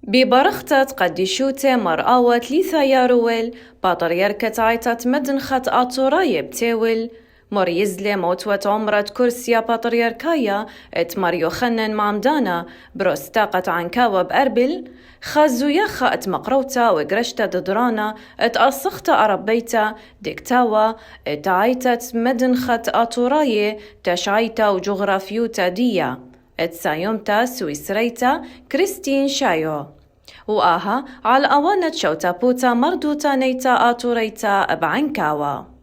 ببرختة قديشوتة مرآوت ليثا يارويل باطريركة عيطة مدنخة آطوراي بتاول مر يزلي موتوت عمرة كرسيا باطريركايا ات ماريو خنن معمدانا بروستاقة عنكاوة بأربل خازو ياخا ات مقروتا وقرشتا ددرانا ات أصختا أربيتا ديكتاوا ات عيطة مدنخة آطوراي تشعيتا وجغرافيوتا ديا ات سايومتا سويسريتا كريستين شايو وآها على أوانة شوتا بوتا مردوتا نيتا آتوريتا بعنكاوا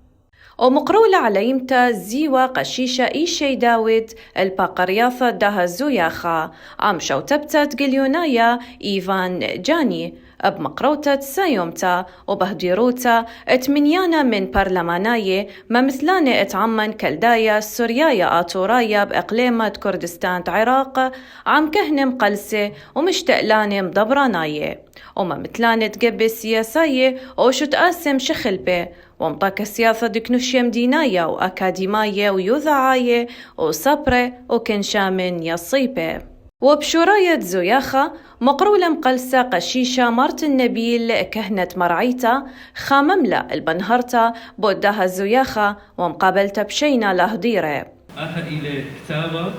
ومقرولة عليمتا زيوا قشيشة إيشي داود الباقرياثة دها زوياخا عم شوتبتا تقليونايا إيفان جاني بمقروتة سايومتا وبهديروتا اتمنيانا من برلماناي ممثلانة اتعمن كالدايا سوريايا آتورايا بإقليمة كردستان عراق عم كهنم قلسة ومشتقلانة مدبراناي وممثلانة تقبي سياساية وشو تقاسم شخلبة ومطاك سياسة دكنوشيم دينايا وأكاديماية ويوذعاية وصبرة وكنشامن يصيبة وبشوراية زوياخا مقرولة مقلسة قشيشة مارتن نبيل كهنة مرعيتا خامملة البنهرتا بودها زوياخا ومقابلتا بشينا لهديرة أها إلى كتابة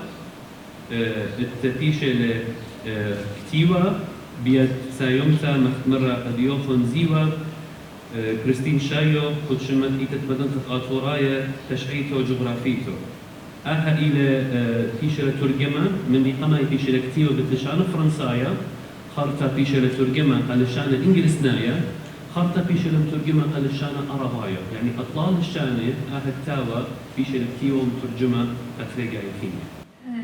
التفيشة كتيوة بيد سايومتا مرة قد يوخن زيوة كريستين شايو خد شمت إيتت مدنخة آطورايا تشعيته وجغرافيته أها إلى فيشة ترجمة من إقامة فيشة كتيوة بتلشان فرنسايا خارطة فيشة ترجمة قلشان إنجلسنايا خارطة فيشة ترجمة قلشان عربايا يعني أطلال الشانة أها كتابة فيشة كتيوة مترجمة أتريقا يخيني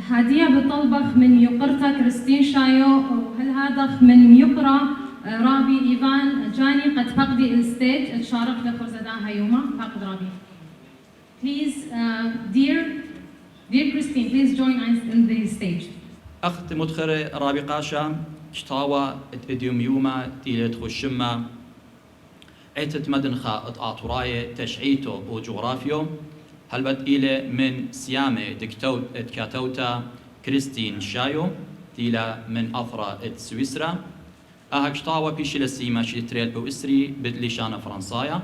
هدية بطلبخ من يقرتا كريستين شايو وهل هذا من يقرا رابي إيفان جاني قد فقدي الستيج اتشارك لفرزدان هيوما فقد رابي. Please, dear Christine, please join us in the stage. أخت مدخرة رابي قاشا كتاوى اديوم يوما تيلت خشمة عيتت مدنخة آطوراية تشعيتو وجغرافيو هل بد إلى من سيامة دكتوت كاتوتا كريستين شايو تيلا من أثرا سويسرا أهكشتاوى بيشيل السيما شيتريل بو إسري بدليشان فرنسايا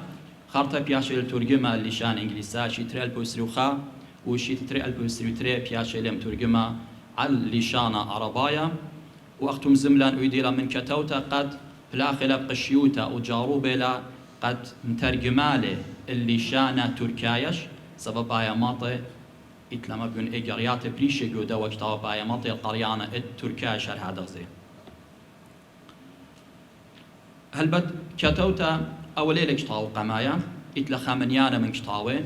خارطة بياشيل ترجمة لشان إنجليسا شيتريل بو إسري وخا وشيتريل بو إسري وتري بياشيل ترجمة على لشان عربايا وأختم زملان ويديلا من كاتوتا قد بلاخلة بقشيوتا وجاروبيلا قد مترجمالي اللشانة تركايش سبب بايا ماطي إتلما بيون إيجاريات بريشي جودا وكتاوى بايا ماطي القريانة التركايش هذا زي هل بد كتوتا أولي لكتاو قمايا إتلا خامنيانا من كتاوي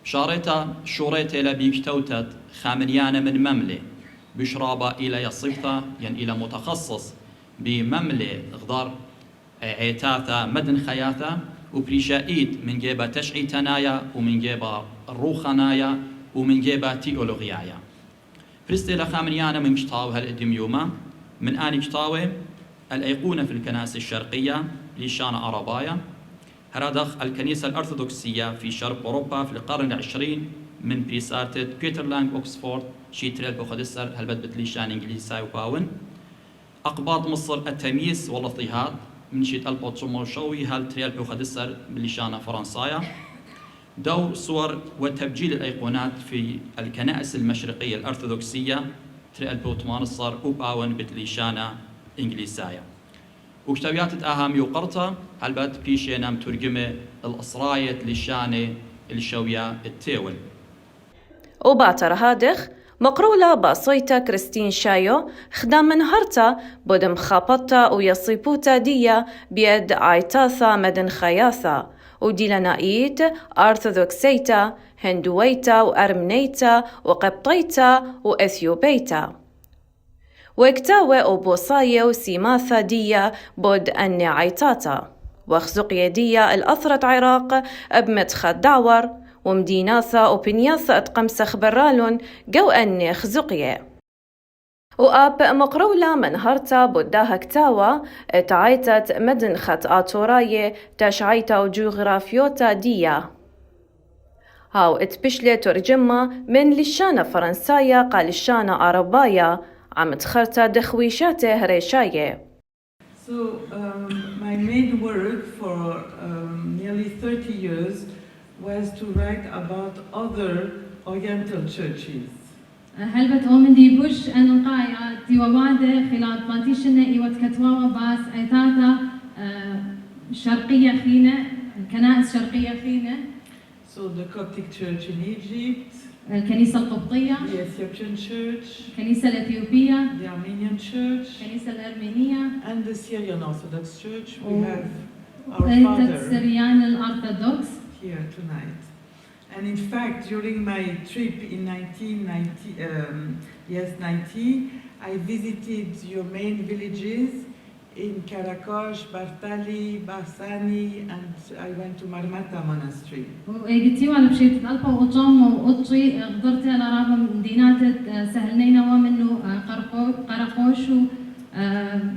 شاريتا شوريتا لبيكتوتا خامنيانا من مملي بشرابة إلى يصيفتا يعني إلى متخصص بمملي غدار عيتاتا مدن خياتا وبريشائيت من جيبا تشعيتنايا ومن جيبا الروخنايا ومن جيبا تيولوغيايا فرستي لخامنيانا من كتاو هالإدميوما من آني كتاوي الأيقونة في الكنائس الشرقية لشان عربايا هرادخ الكنيسة الأرثوذكسية في شرق أوروبا في القرن العشرين من بريسارتة بيتر لانغ أوكسفورد شيتريل بوخدسر هلبت بتليشان إنجليزاي وباون أقباط مصر التمييز والاضطهاد من شيت البوتشومو شوي هل تريل بوخدسر بليشان فرنسايا دو صور وتبجيل الأيقونات في الكنائس المشرقية الأرثوذكسية تريل بوتمانصر وباون بتليشانا إنجليزايا وكتابيات أهم يقرطة هلبت بيشي نام ترجمة الأسراية لشانة الشوية التاول وبعتر هادخ مقرولة باصيتا كريستين شايو خدام من هرتا بودم خابطتا ويصيبوتا ديا بيد عيتاثا مدن خياثا وديلانايت أرثوذكسيتا هندويتا وأرمنيتا وقبطيتا وإثيوبيتا وكتاوى وبوصاية وسيماثا ديا بود أني عيتاتا وخزقية ديا الأثرة عراق أبمتخ دعور ومديناثا وبنياثا اتقمسخ برالون جو أني خزقية وآب مقرولة من هرتا بوداها كتاوى اتعيتت مدنخة آتوراية تشعيتا وجغرافيوتا ديا هاو اتبشلي ترجمة من لشانة فرنسايا قال لشانة عربايا عم تخرتا دخويشاته هريشاية So my main work for nearly 30 years was to write about other Oriental churches. هلبت أومن دي بوش أن قايا تيوابادة خلال بلانتيشنة إيوات كتواوا باس أيتاتا شرقية خينة كنائس شرقية خينة. So the Coptic Church in Egypt, الكنيسة القبطية، the Ethiopian Church, الكنيسة الإثيوبية، the Armenian Church, الكنيسة الأرمينية، and the Syrian Orthodox Church. We Oh. have our وعدة father سريان الأرثوذكس. here tonight. And in fact, during my trip in 1990, I visited your main villages in Karakosh, Bartali, Barsani, and I went to Marmata Monastery. وقلتيوا على بشيت الألبا وقطام وقطي قدرت على رابع مدينات سهلنينا ومنه قرقوش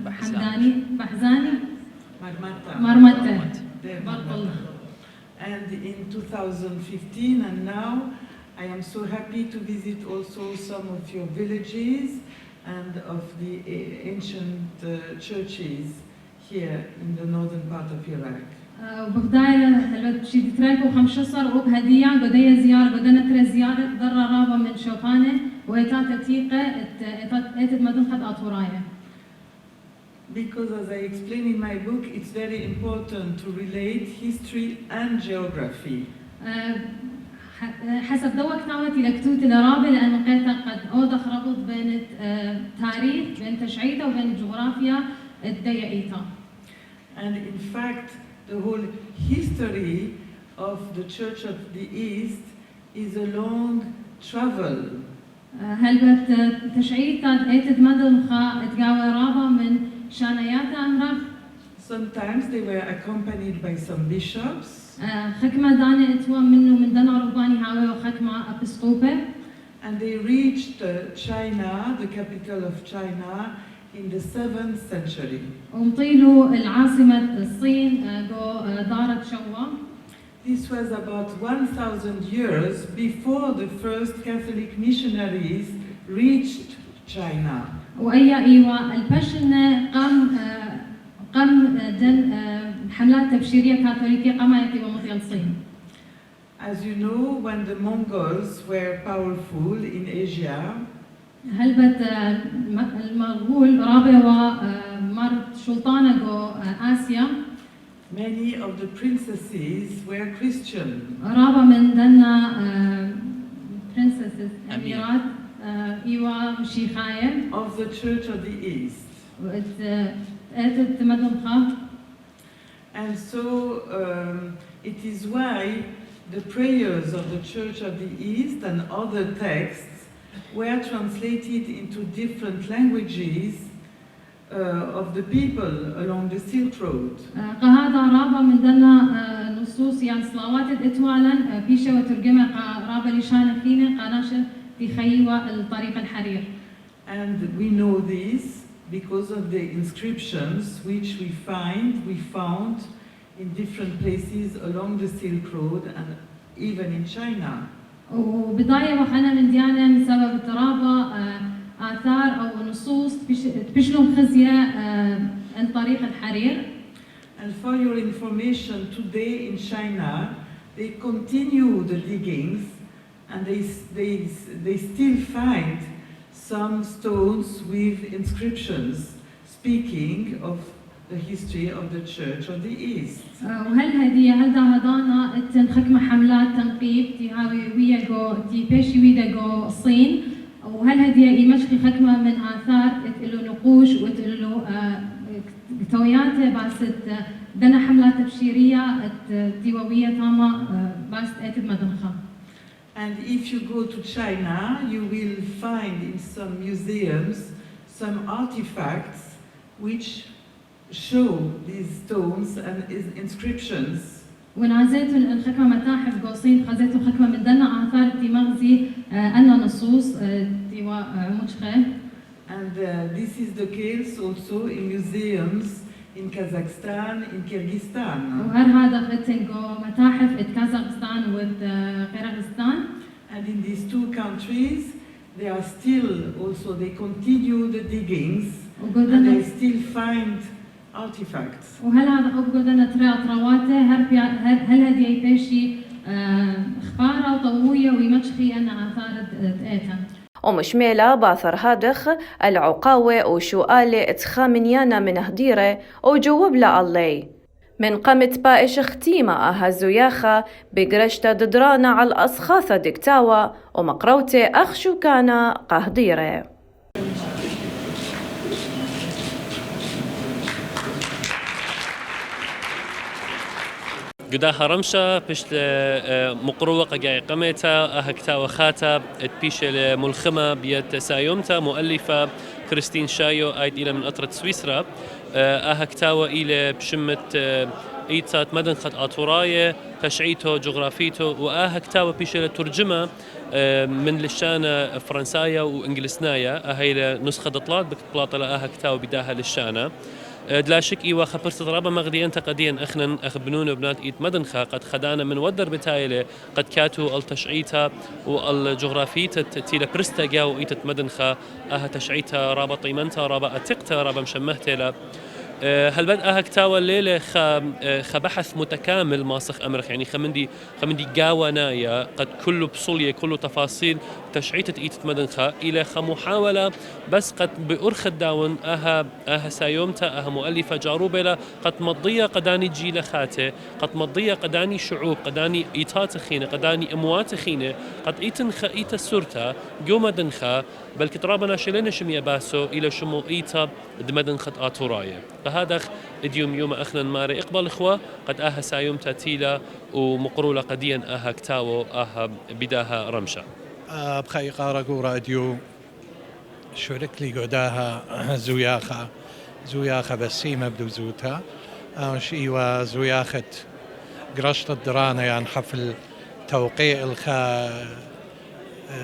حمداني بحزاني Marmata. مرمتة There, بطل. And in 2015 and now, I am so happy to visit also some of your villages and of the ancient churches here in the northern part of Iraq. وبغداية هلبت شي تراكو 15 وبهدية قدية زيارة قدنا ترى زيارة ضرة رابة من شوفانة وإتاتا تيقة إتت مدن خد أطوراية. Because as I explain in my book, it's very important to relate history and geography. حسب دوا كتابتي لكتوت الرابع لأن لقيتها قد أوضح ربط بين تاريخ بين تشعيته وبين الجغرافيا الديئيتا. And in fact, the whole history of the Church of the East is a long travel. هلبت تشعيتا إيتد مدنخا تقاوى رابع من شانياتا أمرخ. Sometimes they were accompanied by some bishops, خكمة دانا اتوا منه من دنا رباني هاوي وخكمة أبسقوبة. and they reached China, the capital of China, in the 7th century. ومطيلوا العاصمة الصين جو دارت شوا. This was about 1,000 years before the first Catholic missionaries reached China. وأي إيوا البشنة قام دن حملات تبشيرية كاثوليكية قامت ومطيل الصين. As you know, when the Mongols were powerful in Asia, هلبت المغول رابع ومرت سلطانة جو آسيا. many of the princesses were Christian. رابع من دنا برنسسز أميرات إيوا شيخاية. Of the Church of the East. أتت مدنخا. And so it is why the prayers of the Church of the East and other texts were translated into different languages of the people along the Silk Road. قهذا رابع من دنا نصوص يعني صلوات اتوالا بيشة وترجمة رابع لشان فينا قناشة تخيوا الطريق الحرير. And we know this because of the inscriptions which we found in different places along the Silk Road and even in China. وبداية وخنا من ديانة بسبب الترابة آثار أو نصوص تبشلهم خزية عن طريق الحرير. And for your information, today in China, they continue the diggings and they still find some stones with inscriptions speaking of the history of the Church of the East. وهل هدانا خكمة حملات تنقيب تهاوي ويا جو بيشي ويدا جو الصين وهل هدية يمشي خكمة من آثار تقلو نقوش وتقلو توياته باست دنا حملات تبشيرية ديووية تاما باست اتد مدنخا. And if you go to China, you will find in some museums some artifacts which show these stones and inscriptions. ونازيتو الخكمة متاحف قوصين خزيتو خكمة من دنا آثار تي مغزي أنا نصوص تيوا مشخة. And this is the case also in museums in Kazakhstan, in Kyrgyzstan. وهر هذا ختن جو متاحف كازاخستان وقرغيزستان. And in these two countries, they are still also, they continue the diggings and they still find artifacts. وهل هذا أبقى ترى ترواته هل هذه بيشي خبارة وطوية ويمشخي أنا آثار تأتا ومشميلة باثر هادخ العقاوة وشوالة اتخامنيانا من هديرة وجوب لألي من قمت بائش اختيمة أهزوياخا بقرشتا ددرانا على الأصخاثة دكتاوة ومقروتة أخشو كانا قهديرة. قداها رمشة بشت مقروة قاقاي قميتا أهكتا وخاتا تبيش ملخمة بيت سايومتا مؤلفة كريستين شايو آيت إلى من أطرة سويسرا أهكتا وإلى بشمت إيتات مدن خط أطوراية تشعيته جغرافيته وأهكتا وبيش ترجمة من لشانة فرنسايا وإنجلسنايا أهي نسخة دطلات بكتبلاط لأهكتا وبداها لشانة دلا شك إيوا خبرت رابا مغديان تقديا أخنا أخبنون وبنات إيت مدنخا قد خدانا من ودر بتايلة قد كاتو التشعيتا والجغرافيتا تيلا برستا جاو إيتت مدنخا أها تشعيتا رابا طيمنتا رابا أتقتا رابا مشمهتلا هل بدأ هكتاوى الليلة خبحث متكامل ماسخ أمرخ يعني خمندي جاونايا قد كله بصلية كله تفاصيل تشعيتة إيتت مدنخا إلى محاولة بس قد بأرخ الداون أها سايومتا أها مؤلفة جاروبلا قد مضية قداني جيل خاته قد مضية قداني شعوب قداني إيتات خينة قداني أموات خينة قد إيتنخا إيتا سورتا جو مدنخا بل كترابنا شلنا شمية باسو إلى شمو إيتا دمدن خط آتوراية فهذا اليوم يوم أخنا ماري إقبال إخوة قد أها سايوم تاتيلا ومقرولة قديا أها كتاو أها بداها رمشة بخي قارقو راديو شورك لي قداها زوياخة بسيمة بدو زوتا شيوا زوياخة قرشت الدرانة يعني حفل توقيع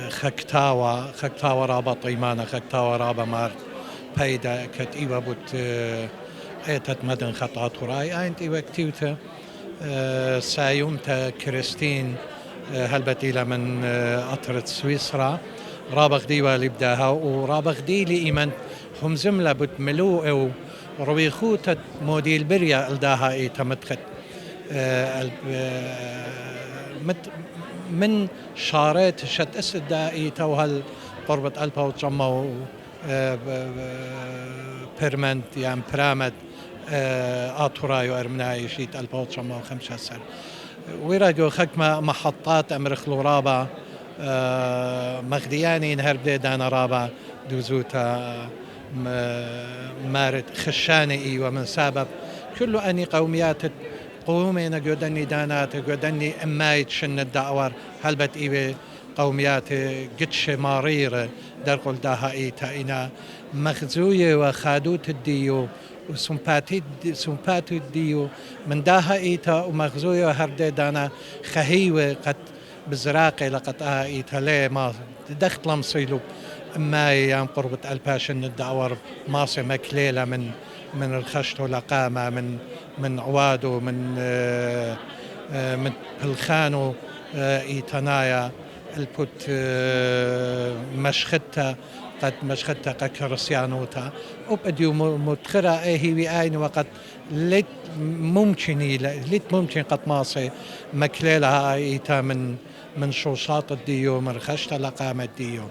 خكتاوى رابا طيمانة خكتاوى رابا مار بايدا كت إيوا بوت ايتت مدن خطات وراي انت إيوا كتيوتا سايومتا كريستين هلبتيلا من أطرة سويسرا رابغ ديوا اللي بداها ورابغ دي لي إيمان هم زملة بوت ملوء ورويخوتة موديل بريا الداها ايتا مدخت من شارات شت اسد دائي توهل قربة ألبا وتشمو بيرمنت يعني برامد آتورايو أرمناي شيت ألبا وتشمو 5 سنة ويراجو خكمة محطات أمر خلورابا مغدياني نهر بدانا رابا دوزوتا مارد خشاني ومن سبب كل أني قوميات قومينا جودني دانات جودني أمايت شن الدعوار هلبت إيبي قوميات قدش مارير درقل داها إيتا إنا مخزوية وخادوت الديو وسمباتي الديو من داها إيتا ومخزوية وهردي دانا خهيوة قد بزراقي لقد إيتا ليه ما دخت لمصيلو أماي يام قربة الباشن الدعوار ماسي مكليلة من الخشت والقامة من عوادو من الخانو إيتنايا البوت مشختة قد مشختة قد كرسيانوتا وبديو متخرة هي وآين وقد ليت ممكن قد ماسي مكليلها إيتا من شوشات الديو من خشت لقامة الديو